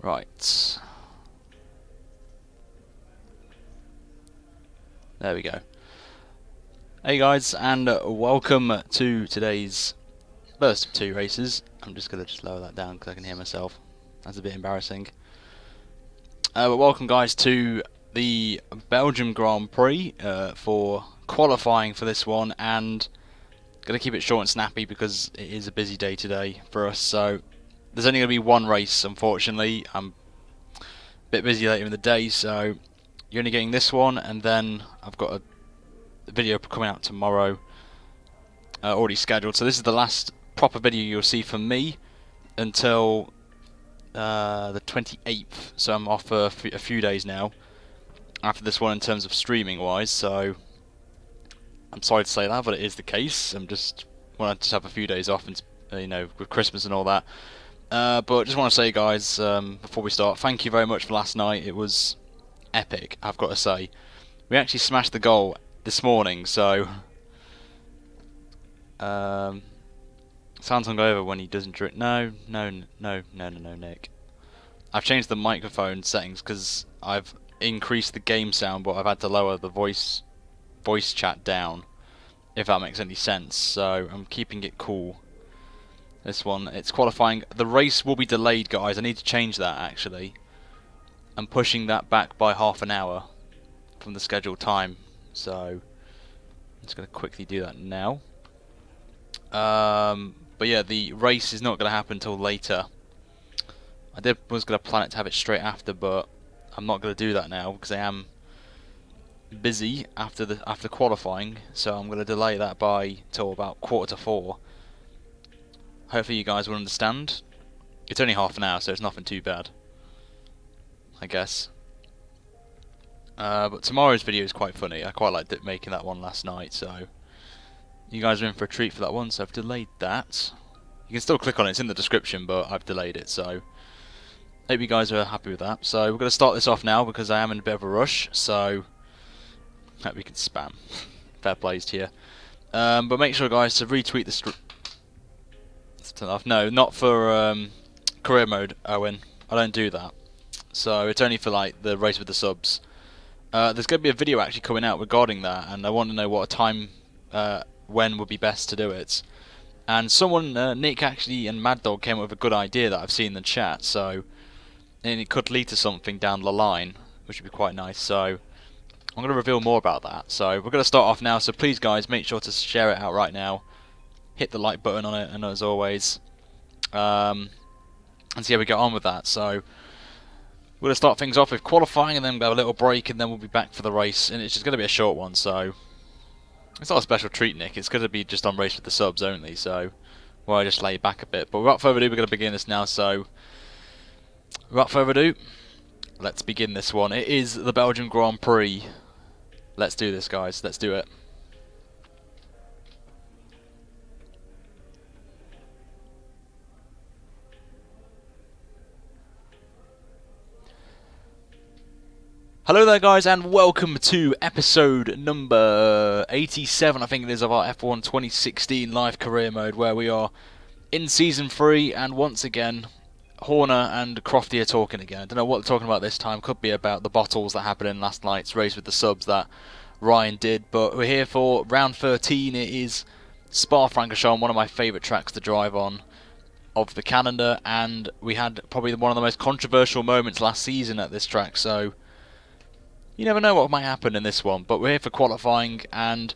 Right. There we go. Hey guys, and welcome to today's first of two races. I'm just going to lower that down because I can hear myself. That's a bit embarrassing. But welcome guys to the Belgium Grand Prix for qualifying for this one, and going to keep it short and snappy because it is a busy day today for us. So there's only going to be one race, unfortunately. I'm a bit busy later in the day, so you're only getting this one, and then I've got a video coming out tomorrow, already scheduled. So this is the last proper video you'll see from me until the 28th. So I'm off for a few days now after this one in terms of streaming wise. So I'm sorry to say that, but it is the case. I'm just want to have a few days off, and you know, with Christmas and all that. But just want to say, guys, before we start, thank you very much for last night. It was epic, I've got to say. We actually smashed the goal this morning, so sounds on go over when he doesn't drink. No, Nick. I've changed the microphone settings because I've increased the game sound, but I've had to lower the voice chat down, if that makes any sense. So I'm keeping it cool. This one, it's qualifying. The race will be delayed, guys. I need to change that actually. I'm pushing that back by half an hour from the scheduled time. So I'm just going to quickly do that now. But yeah, the race is not going to happen until later. I was going to plan it to have it straight after, but I'm not going to do that now because I am busy after qualifying. So I'm going to delay that by till about 3:45. Hopefully you guys will understand. It's only half an hour, so it's nothing too bad, I guess. But tomorrow's video is quite funny. I quite liked making that one last night, so you guys are in for a treat for that one. So I've delayed that. You can still click on it, it's in the description, but I've delayed it, so hope you guys are happy with that. So we're going to start this off now because I am in a bit of a rush, so hope we can spam. Fair plays to you. But make sure, guys, to retweet the no, not for career mode, Owen. I don't do that. So it's only for like the race with the subs. There's going to be a video actually coming out regarding that, and I want to know what a time, when would be best to do it. And someone, Nick actually and Mad Dog came up with a good idea that I've seen in the chat, so and it could lead to something down the line, which would be quite nice. So I'm going to reveal more about that. So we're going to start off now, so please guys, make sure to share it out right now. Hit the like button on it, and as always, and see how we get on with that. So we're going to start things off with qualifying, and then we'll have a little break, and then we'll be back for the race. And it's just going to be a short one, so it's not a special treat, Nick. It's going to be just on race with the subs only, so well, I just lay back a bit. But without further ado, we're going to begin this now. So without further ado, let's begin this one. It is the Belgian Grand Prix. Let's do this, guys. Let's do it. Hello there guys, and welcome to episode number 87, I think it is, of our F1 2016 live career mode, where we are in season 3, and once again Horner and Crofty are talking again. I don't know what they're talking about this time. Could be about the bottles that happened in last night's race with the subs that Ryan did, but we're here for round 13. It is Spa-Francorchamps, one of my favourite tracks to drive on of the calendar, and we had probably one of the most controversial moments last season at this track, so you never know what might happen in this one. But we're here for qualifying, and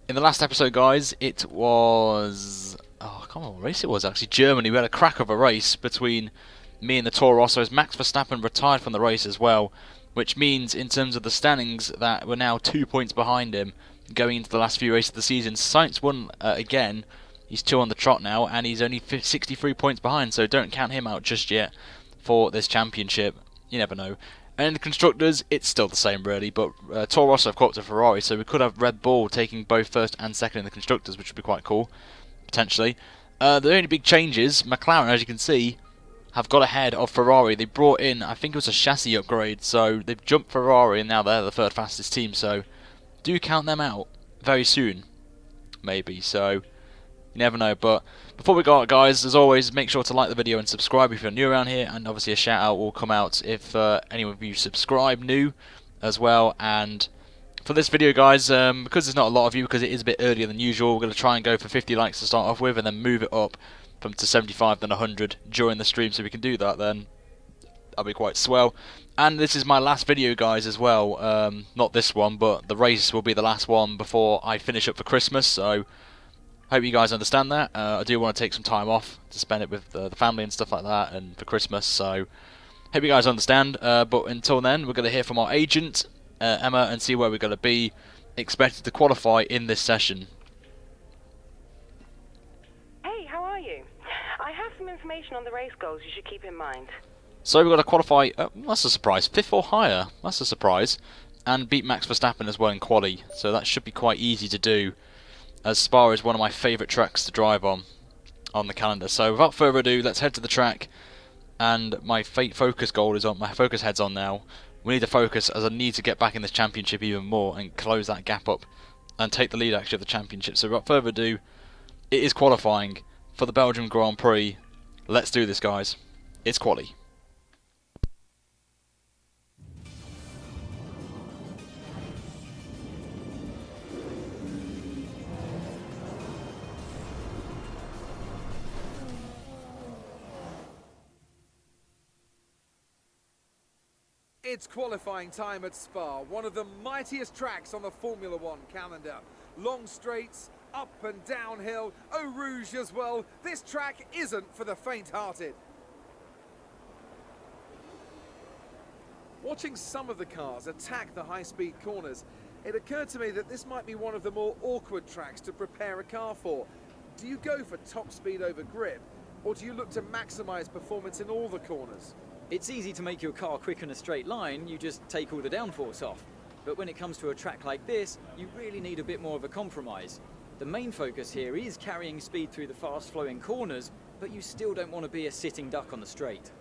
in the last episode, guys, it was, oh, I can't remember what race it was actually, Germany. We had a crack of a race between me and the Toro Rossos. Max Verstappen retired from the race as well, which means in terms of the standings that we're now 2 points behind him going into the last few races of the season. Sainz won again. He's 2 on the trot now, and he's only 63 points behind, so don't count him out just yet for this championship. You never know. And in the constructors, it's still the same really, but Toro Rosso have caught up to Ferrari, so we could have Red Bull taking both first and second in the constructors, which would be quite cool, potentially. The only big changes, McLaren, as you can see, have got ahead of Ferrari. They brought in, I think it was a chassis upgrade, so they've jumped Ferrari, and now they're the third fastest team, so do count them out very soon, maybe. So You never know. But before we go out, guys, as always, make sure to like the video and subscribe if you're new around here, and obviously a shout out will come out if any of you subscribe new as well. And for this video, guys, because there's not a lot of you, because it is a bit earlier than usual, we're going to try and go for 50 likes to start off with, and then move it up from to 75, then 100 during the stream. So we can do that then. That'll be quite swell. And this is my last video, guys, as well. Not this one, but the race will be the last one before I finish up for Christmas. So hope you guys understand that. I do want to take some time off to spend it with the family and stuff like that, and for Christmas. So hope you guys understand. But until then, we're going to hear from our agent, Emma, and see where we're going to be expected to qualify in this session. Hey, how are you? I have some information on the race goals you should keep in mind. So we've got to qualify, that's a surprise, 5th or higher, that's a surprise, and beat Max Verstappen as well in quali, so that should be quite easy to do, as Spa is one of my favourite tracks to drive on the calendar. So without further ado, let's head to the track, and my focus goal is on, my focus head's on now. We need to focus, as I need to get back in this championship even more and close that gap up and take the lead actually of the championship. So without further ado, it is qualifying for the Belgium Grand Prix. Let's do this, guys. It's quali. It's qualifying time at Spa, one of the mightiest tracks on the Formula One calendar. Long straights, up and downhill, Eau Rouge as well. This track isn't for the faint-hearted. Watching some of the cars attack the high-speed corners, it occurred to me that this might be one of the more awkward tracks to prepare a car for. Do you go for top speed over grip, or do you look to maximise performance in all the corners? It's easy to make your car quick in a straight line, you just take all the downforce off. But when it comes to a track like this, you really need a bit more of a compromise. The main focus here is carrying speed through the fast-flowing corners, but you still don't want to be a sitting duck on the straight.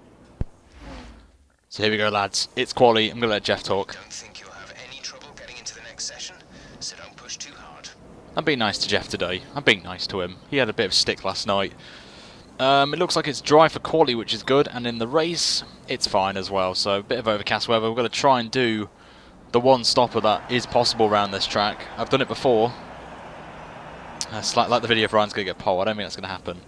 So here we go, lads. It's quali. I'm going to let Jeff talk. Don't think you'll have any trouble getting into the next session, so don't push too hard. I'm being nice to Jeff today. I'm being nice to him. He had a bit of stick last night. It looks like it's dry for quali, which is good, and in the race, it's fine as well. So a bit of overcast weather. We're going to try and do the one stopper that is possible around this track. I've done it before. It's like the video if Ryan's going to get pole. I don't think that's going to happen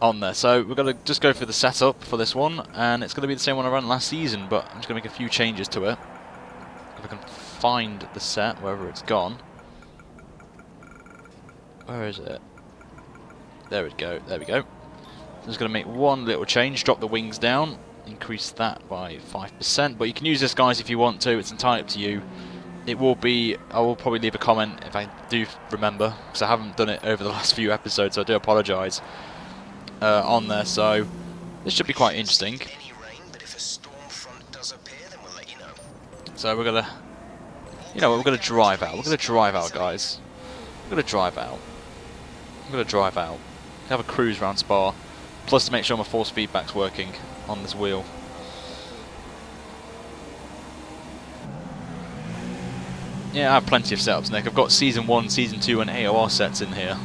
on there. So we're going to just go through the setup for this one, and it's going to be the same one I ran last season, but I'm just going to make a few changes to it. If I can find the set, wherever it's gone. Where is it? There we go, there we go. I'm just going to make one little change, drop the wings down, increase that by 5%, but you can use this, guys, if you want to. It's entirely up to you. It will be, I will probably leave a comment if I do remember, because I haven't done it over the last few episodes, so I do apologise on there. So this should be quite interesting. So we're going to, you know what, we're going to drive out. We're going to drive out, guys. We're going to drive out. I'm going to drive out. Have a cruise around Spa, plus to make sure my force feedback's working on this wheel. Yeah, I have plenty of setups, Nick. I've got Season 1, Season 2 and AOR sets in here.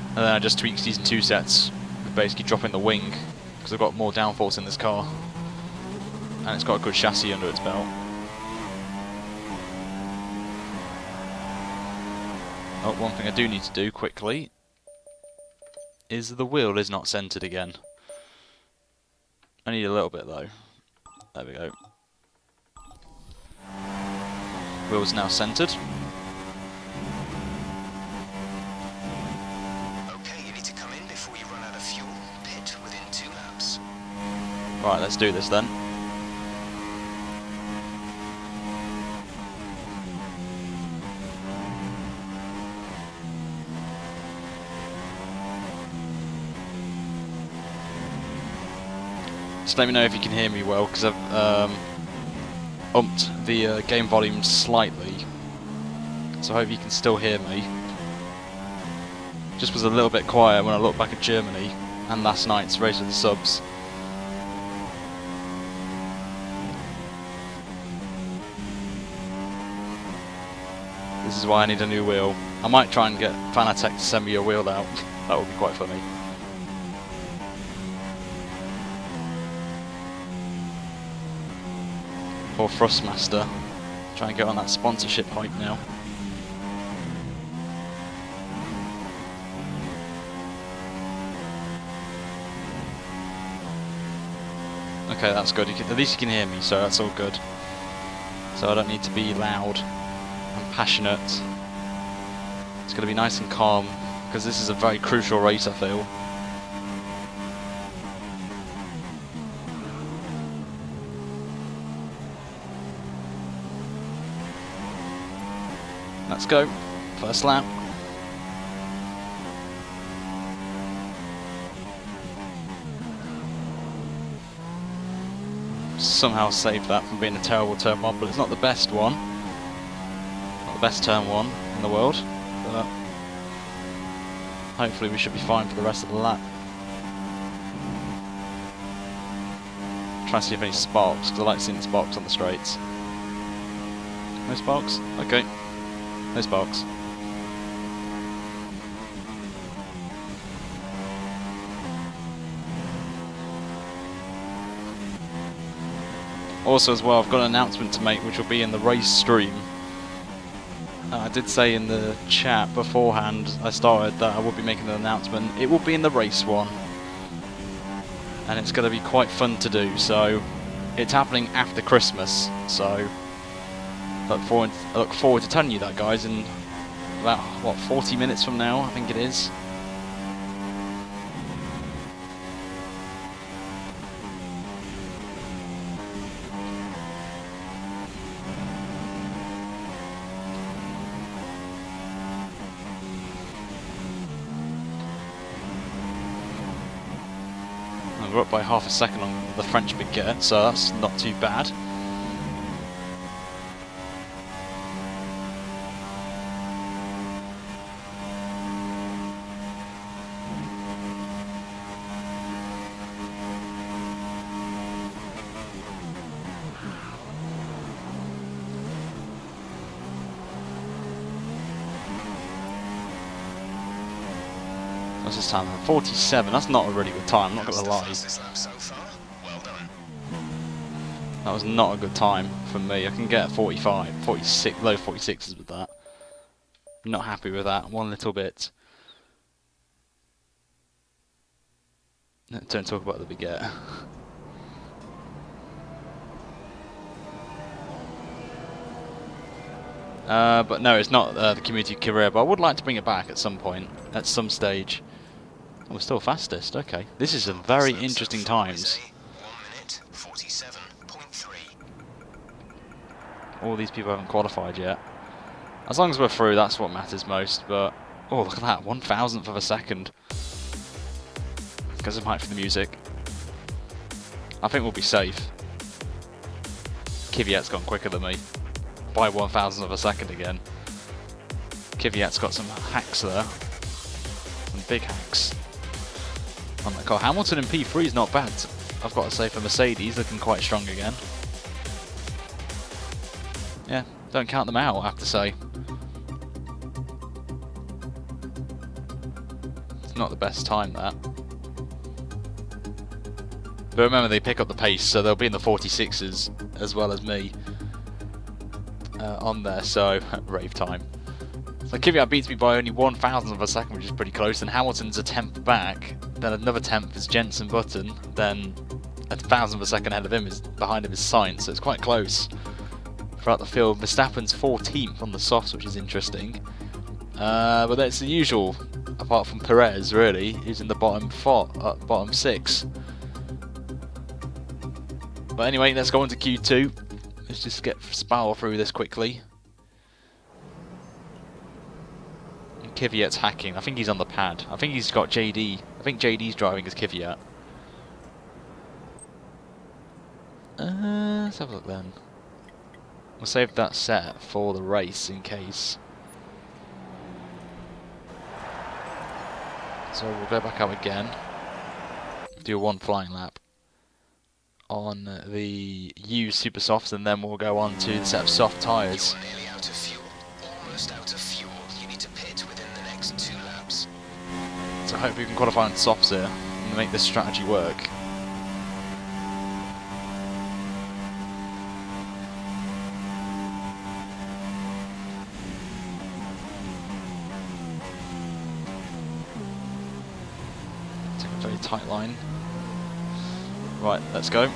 And then I just tweak Season 2 sets, with basically dropping the wing, because I've got more downforce in this car. And it's got a good chassis under its belt. Oh, one thing I do need to do quickly is the wheel is not centered again. I need a little bit though. There we go. Wheel's now centered. Okay, you need to come in before you run out of fuel. Pit within 2 laps. Right, let's do this then. Just let me know if you can hear me well, because I've umped the game volume slightly, so I hope you can still hear me. Just was a little bit quiet when I looked back at Germany and last night's race of the subs. This is why I need a new wheel. I might try and get Fanatec to send me a wheel out. That would be quite funny. Or Thrustmaster. Try and get on that sponsorship hype now. Okay, that's good. At least you can hear me, so that's all good. So I don't need to be loud and passionate. It's going to be nice and calm, because this is a very crucial race, I feel. Let's go. First lap. Somehow saved that from being a terrible turn one, but it's not the best one. Not the best turn one in the world, but hopefully we should be fine for the rest of the lap. Try to see if any sparks, because I like seeing sparks on the straights. No sparks? Okay. No sparks. Also as well, I've got an announcement to make which will be in the race stream. I did say in the chat beforehand I started that I will be making an announcement. It will be in the race one. And it's going to be quite fun to do, so it's happening after Christmas, so I look forward to telling you that, guys, in about, what, 40 minutes from now, I think it is. We're up by half a second on the French baguette, so that's not too bad. What's this time? 47. That's not a really good time, I'm not going to lie. That was not a good time for me. I can get 45, 46, low 46s with that. Not happy with that one little bit. Don't talk about the baguette. But no, it's not the community career, but I would like to bring it back at some point, at some stage. Oh, we're still fastest, okay. This is a very interesting times. 1 minute 47.3. All these people haven't qualified yet. As long as we're through, that's what matters most, but... Oh, look at that, 1,000th of a second. Because I'm hyped for the music. I think we'll be safe. Kvyat's gone quicker than me. By 1,000th of a second again. Kvyat's got some hacks there. Some big hacks. On that car. Hamilton in P3 is not bad, I've got to say, for Mercedes, looking quite strong again. Yeah, don't count them out, I have to say. It's not the best time, that. But remember, they pick up the pace, so they'll be in the 46s as well as me on there, so rave time. So Kvyat beats me by only 1,000th of a second, which is pretty close, and Hamilton's a tenth back, then another tenth is Jensen Button, then a 1,000th of a second ahead of him, is behind him is Sainz, so it's quite close throughout the field. Verstappen's 14th on the softs, which is interesting, but that's the usual, apart from Perez, really, who's in the bottom 6. But anyway, let's go on to Q2. Let's just get Spa through this quickly. And Kvyat's hacking. I think he's on the pad. I think he's got JD. I think JD's driving as Kvyat. Let's have a look then. We'll save that set for the race in case. So we'll go back out again. Do one flying lap on the used super softs, and then we'll go on to the set of soft tyres. almost out of fuel. You need to pit within the next 2 laps. So I hope we can qualify on softs here and make this strategy work. Take a very tight line. Right, let's go.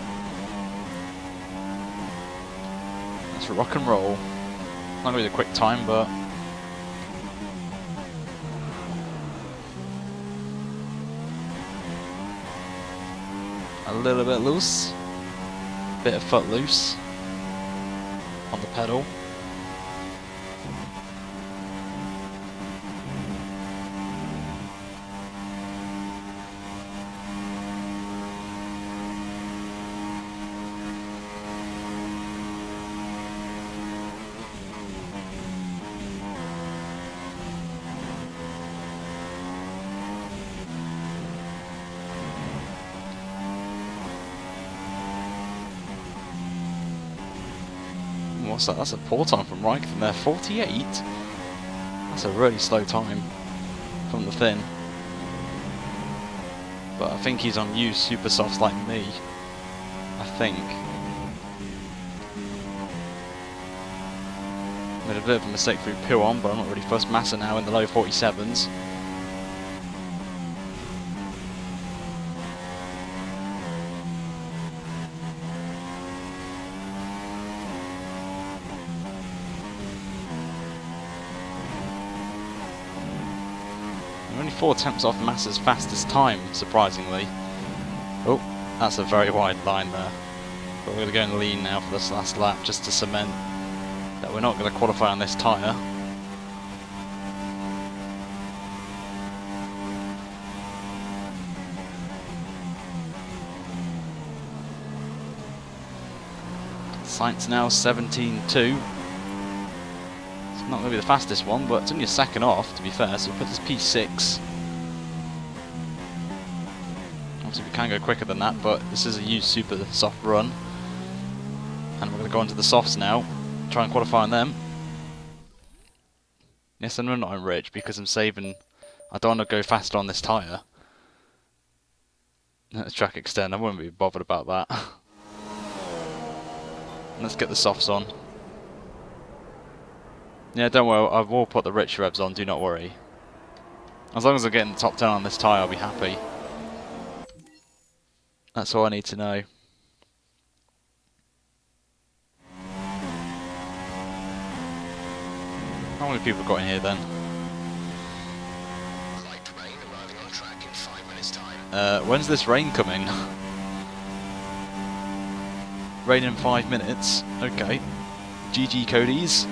Let's rock and roll. Not going to be a quick time, but a little bit loose. Bit of foot loose on the pedal. What's that? That's a poor time from Raikkonen there, 48. That's a really slow time from the thin. But I think he's on used super softs like me. I think. Made a bit of a mistake through P1, but I'm not really fussed. Massa now in the low 47s. Only 4 attempts off Massa's fastest time, surprisingly. Oh, that's a very wide line there. But we're going to go and lean now for this last lap, just to cement that we're not going to qualify on this tyre. Sainz now 17.2. Not going to be the fastest one, but it's only a second off, to be fair, so we'll put this P6. Obviously we can go quicker than that, but this is a used super soft run. And we're going to go into the softs now, try and qualify on them. Yes, and we're not in rich, because I'm saving... I don't want to go faster on this tyre. Let's track extend, I wouldn't be bothered about that. Let's get the softs on. Yeah, don't worry, I will put the rich revs on, do not worry. As long as I get in the top 10 on this tyre, I'll be happy. That's all I need to know. How many people got in here then? Light rain arriving on track in 5 minutes' time. When's this rain coming? Rain in 5 minutes? Okay. GG Cody's.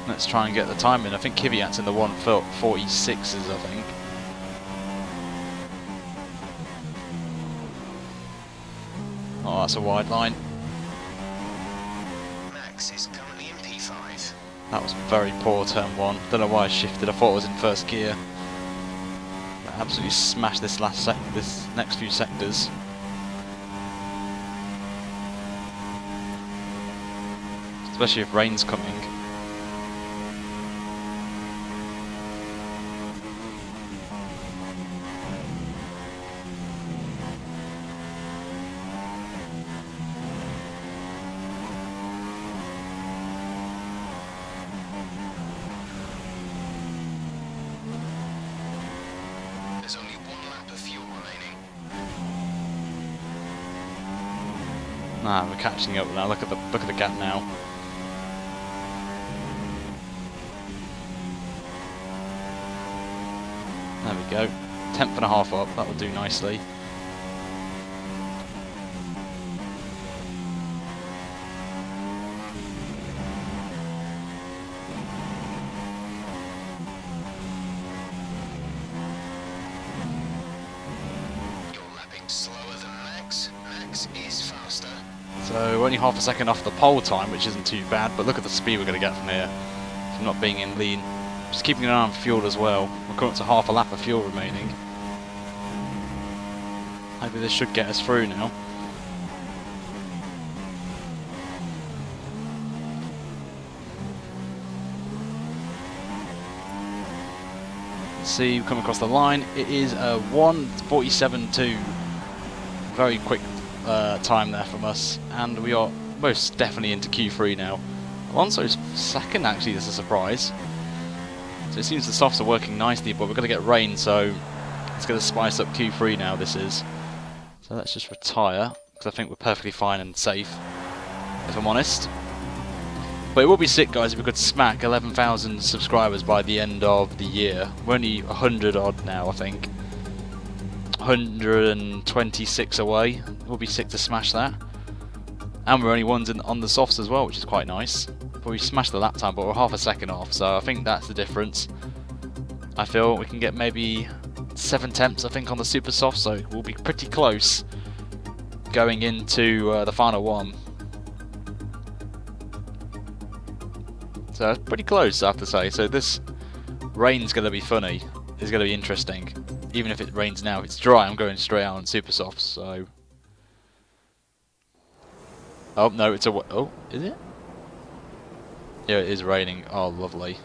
Let's try and get the time in. I think Kvyat's in the 1:46s, I think. Oh, that's a wide line. Max is currently in P5. That was very poor turn 1. Don't know why I shifted. I thought it was in first gear. But absolutely smashed this this next few sectors. Especially if rain's coming. There's only 1 lap of fuel remaining. Nah, we're catching up now. Look at the gap now. There we go. 10th and a half up. That will do nicely. Slower than Max. Max is faster. So only half a second off the pole time, which isn't too bad, but look at the speed we're going to get from here. From not being in lean. Just keeping an eye on fuel as well. We're coming up to half a lap of fuel remaining. Maybe this should get us through now. See, we come across the line. It is a 1:47.2. Very quick time there from us, and we are most definitely into Q3 now. Alonso's second, actually, is a surprise. So it seems the softs are working nicely, but we're going to get rain, so it's going to spice up Q3 now. This is. So let's just retire, because I think we're perfectly fine and safe, if I'm honest. But it would be sick, guys, if we could smack 11,000 subscribers by the end of the year. We're only 100 odd now, I think. 126 away. It would be sick to smash that. And we're only ones on the softs as well, which is quite nice. But we smashed the lap time, but we're half a second off, so I think that's the difference. I feel we can get maybe 7 tenths, I think, on the super soft, so we'll be pretty close going into the final one. So it's pretty close, I have to say. So this rain's going to be funny. It's going to be interesting. Even if it rains now, if it's dry, I'm going straight out on super softs. So, oh no, it's a oh, is it? Yeah, it is raining. Oh, lovely.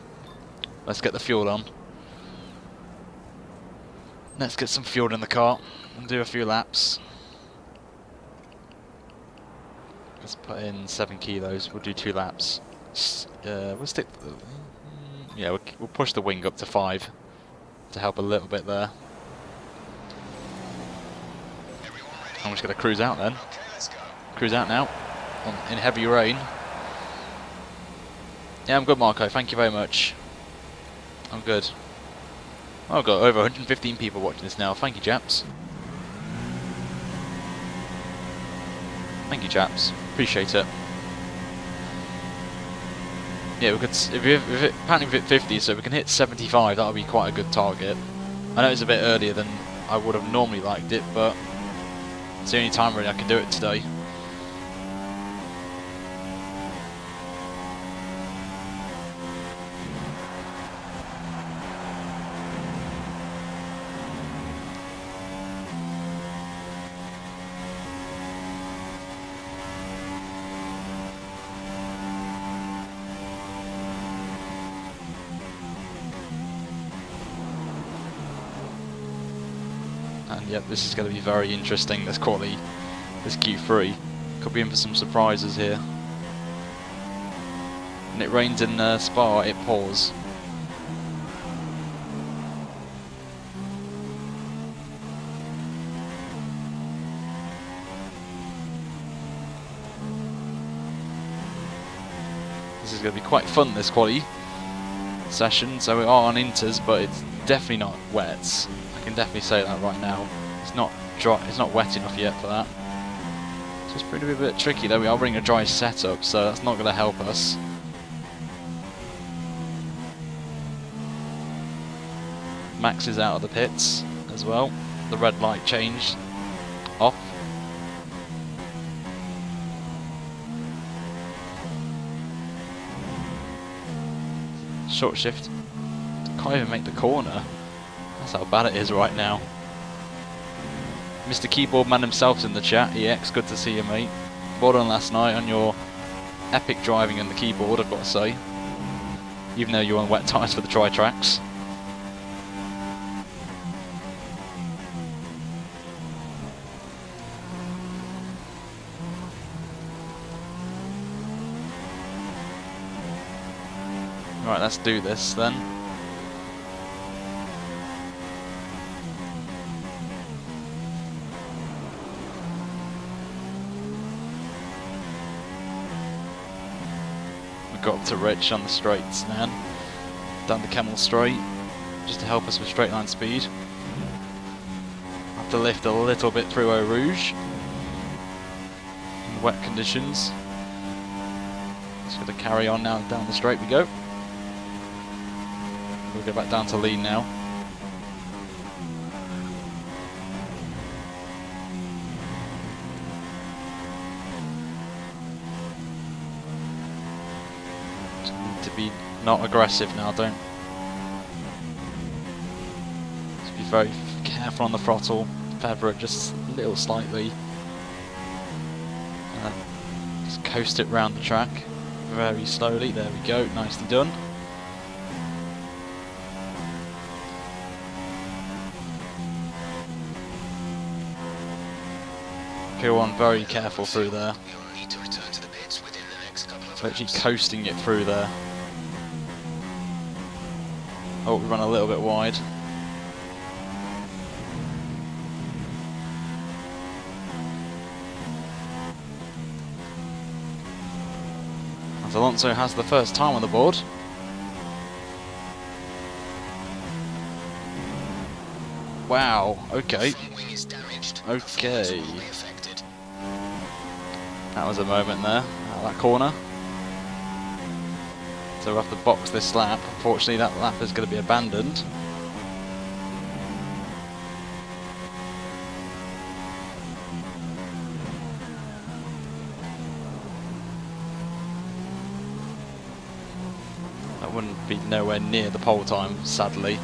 Let's get the fuel on. Let's get some fuel in the car and do a few laps. Let's put in 7 kilos. We'll do 2 laps. We'll stick. Yeah, we'll push the wing up to 5 to help a little bit there. I'm just going to cruise out then. Cruise out now in heavy rain. Yeah, I'm good, Marco. Thank you very much. I'm good. Oh, I've got over 115 people watching this now. Thank you, chaps. Thank you, chaps. Appreciate it. Yeah, we could. Apparently we've hit 50, so we can hit 75. That'll be quite a good target. I know it's a bit earlier than I would have normally liked it, but it's the only time really I can do it today. And yep, this is going to be very interesting, this quali, this Q3. Could be in for some surprises here. And it rains in Spa, it pours. This is going to be quite fun, this quali session. So we are on inters, but it's definitely not wets. I can definitely say that right now. It's not dry. It's not wet enough yet for that. So it's pretty a bit tricky though. We are running a dry setup, so that's not going to help us. Max is out of the pits as well. The red light changed off. Short shift. Can't even make the corner. That's how bad it is right now. Mr. Keyboard Man himself's in the chat. EX, good to see you, mate. Well done last night on your epic driving on the keyboard, I've got to say. Even though you're on wet tyres for the dry tracks. Right, let's do this then. Got up to Rich on the straights now, down the Camel Straight, just to help us with straight line speed. Have to lift a little bit through Eau Rouge in wet conditions. Just got to carry on now, down the straight we go. We'll go back down to lean now. To be not aggressive now, don't. Just be very careful on the throttle, feather it just little slightly. Just coast it round the track very slowly. There we go, nicely done. P1 very careful through there. You'll need to return to the pits within the next couple of Literally laps. coasting it through there. Oh, we run a little bit wide. As Alonso has the first time on the board. Wow, okay. Front wing is damaged. Okay. Performance will be affected. That was a moment there, out of that corner. So we'll have to box this lap. Unfortunately, that lap is going to be abandoned. That wouldn't be nowhere near the pole time, sadly.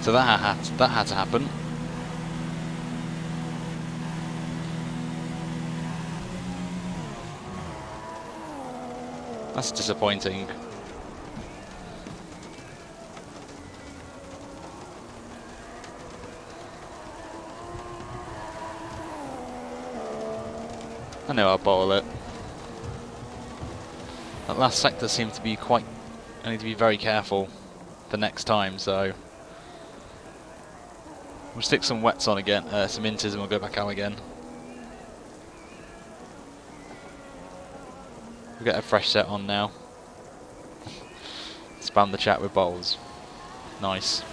So that had to happen. That's disappointing. I know I'll bowl it. That last sector seemed to be quite... I need to be very careful for next time, so... We'll stick some wets on again, some inters, and we'll go back out again. We'll get a fresh set on now. Spam the chat with bowls. Nice.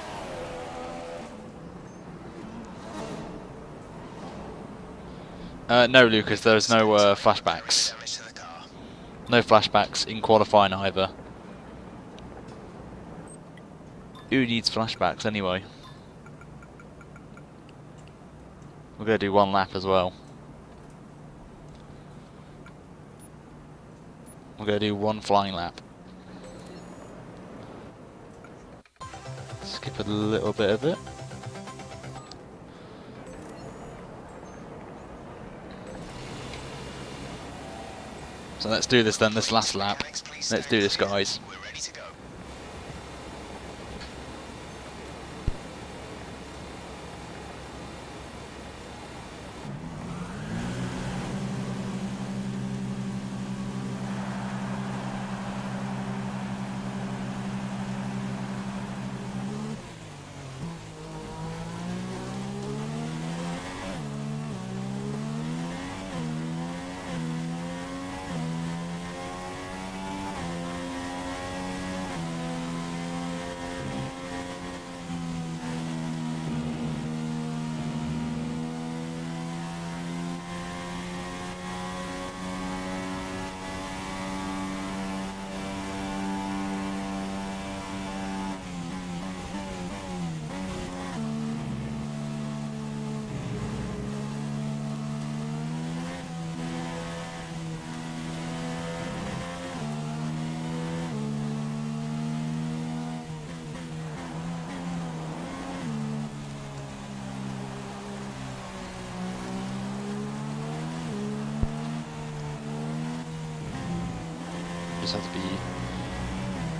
No, Lucas, there's no flashbacks. Damage to the car. No flashbacks in qualifying either. Who needs flashbacks anyway? We're going to do one lap as well. We're going to do one flying lap. Skip a little bit of it. So let's do this then, this last lap. Let's do this, guys. We're ready to go.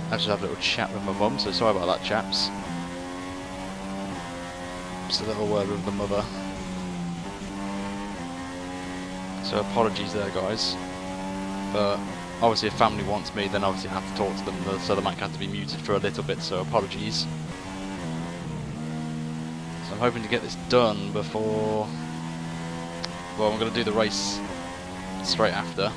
I just have a little chat with my mum, so sorry about that, chaps. Just a little word with the mother. So apologies there, guys. But obviously if family wants me, then obviously I have to talk to them, so they might have to be muted for a little bit, so apologies. So I'm hoping to get this done before... Well, I'm going to do the race straight after.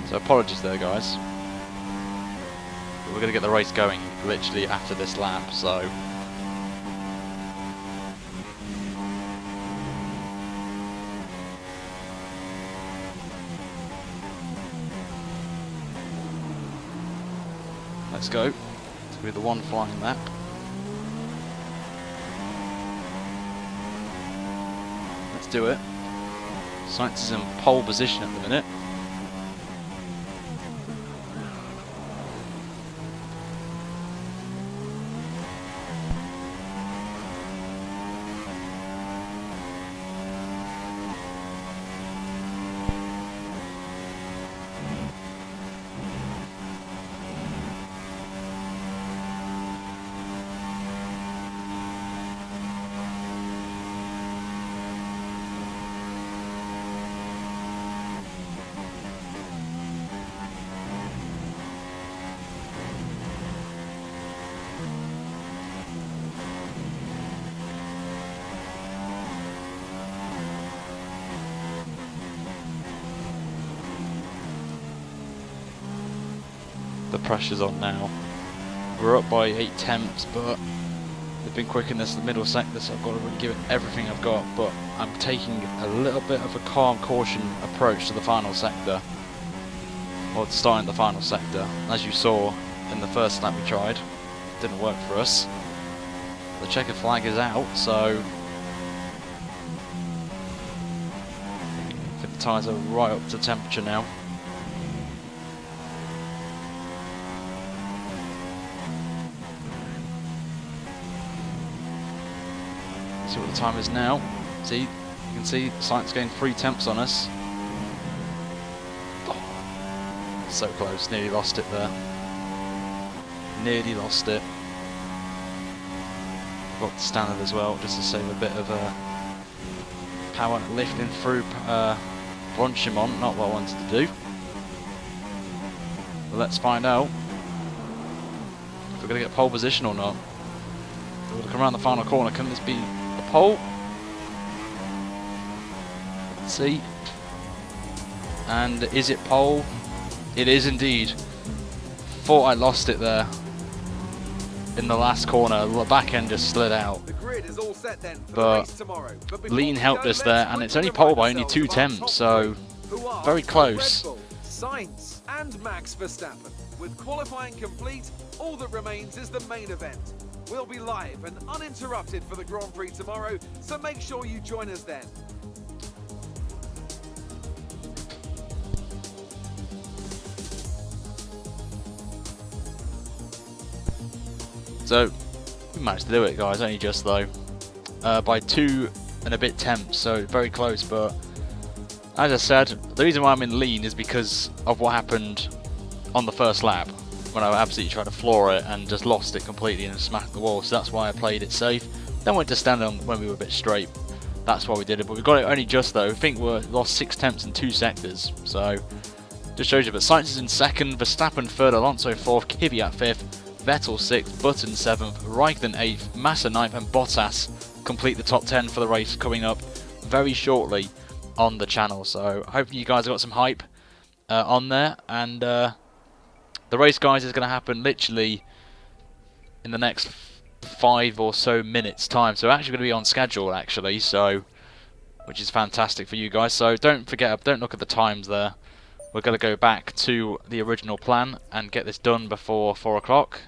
So apologies there, guys. But we're going to get the race going literally after this lap, so... Let's go. It's going to be the one flying lap. Let's do it. Sainz is in pole position at the minute. The pressure's on now. We're up by 8 tenths, but they've been quick in this middle sector, so I've got to really give it everything I've got. But I'm taking a little bit of a calm caution approach to the final sector, or starting the final sector. As you saw in the first lap we tried, it didn't work for us. The checkered flag is out, so I think the tyres are right up to temperature now. See what the time is now. See, you can see Sainz going 3 temps on us. Oh, so close, nearly lost it there. Nearly lost it. Got the standard as well, just to save a bit of power lifting through Blanchimont, not what I wanted to do. But let's find out if we're going to get pole position or not. We'll come around the final corner. Can this be a pole? Let's see. And is it pole? It is indeed. Thought I lost it there in the last corner. The back end just slid out. The grid is all set then for But the race tomorrow. But before Lean we helped go, us let's there, and it's quickly only pole by remind only 2 ourselves of our temps, top so three, who are very close. Red Bull, Sainz and Max Verstappen. With qualifying complete, all that remains is the main event. We'll be live and uninterrupted for the Grand Prix tomorrow, so make sure you join us then. So we managed to do it, guys, only just though, by 2 and a bit temps, so very close. But as I said, the reason why I'm in lean is because of what happened on the first lap, when I absolutely tried to floor it and just lost it completely and smacked the wall. So that's why I played it safe. Then went to stand on when we were a bit straight. That's why we did it. But we got it only just though. I think we lost 6 temps in 2 sectors. So just shows you. But Sainz is in 2nd, Verstappen 3rd, Alonso 4th, Kvyat 5th, Vettel 6th, Button 7th, Raikkonen 8th, Massa 9th, and Bottas complete the top 10 for the race coming up very shortly on the channel. So hopefully you guys have got some hype on there, and the race, guys, is going to happen literally in the next 5 or so minutes time. So actually going to be on schedule actually, so which is fantastic for you guys. So don't forget, don't look at the times there. We're going to go back to the original plan and get this done before 4 o'clock.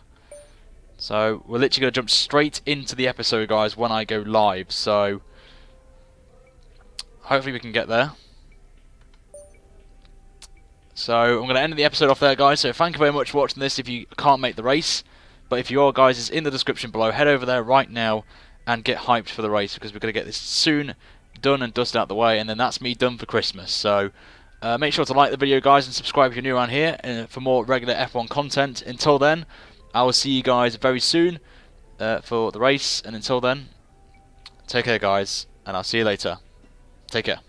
So we're literally going to jump straight into the episode, guys, when I go live. So hopefully we can get there. So I'm going to end the episode off there, guys. So thank you very much for watching this if you can't make the race. But if you are, guys, it's in the description below. Head over there right now and get hyped for the race, because we're going to get this soon done and dusted out the way. And then that's me done for Christmas. So make sure to like the video, guys, and subscribe if you're new around here for more regular F1 content. Until then, I will see you guys very soon for the race. And until then, take care, guys, and I'll see you later. Take care.